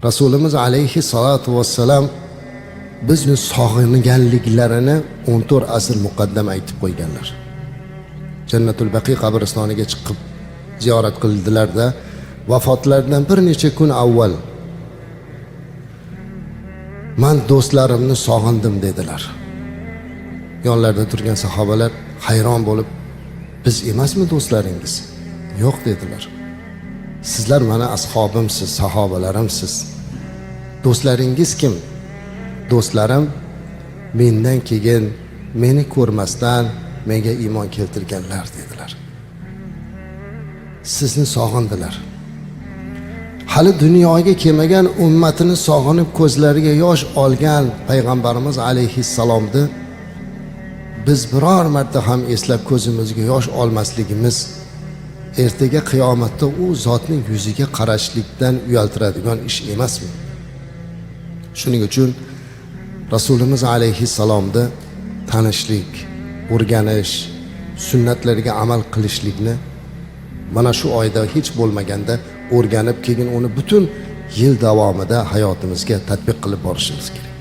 Rasulimiz alayhissalatu vassalam bizni sog'inganliklarini 14 asr muqaddam aytib qo'yganlar. Jannatul Baqiy qabristoniga chiqib ziyorat qildilarda vafotlaridan bir necha kun avval "Men do'stlarimni sog'indim" dedilar. Yonlarida turgan sahobalar hayron bo'lib, "Biz emasmi do'stlaringiz?" "Yo'q" dedilar. "Sizlar mana ashobimsiz, sahobalarimsiz. Do'stlaringiz kim?" "Do'stlarim mendan keyin meni ko'rmasdan menga iymon keltirganlar" dedilar. Sizni sog'indilar. Hali dunyoga kelmagan ummatini sog'inib ko'zlariga yosh olgan payg'ambarimiz alayhissalomni biz biror marta ham eslab ko'zimizga yosh olmasligimiz ertaga qiyomatda u zotning yuziga qarashlikdan uyaltiradigan ish emasmi? Shuning uchun Rasulimiz alayhissalomni tanishlik, o'rganish, sunnatlariga amal qilishlikni mana shu oyda hech bo'lmaganda o'rganib, keyin uni butun yil davomida hayotimizga tatbiq qilib borishimiz kerak.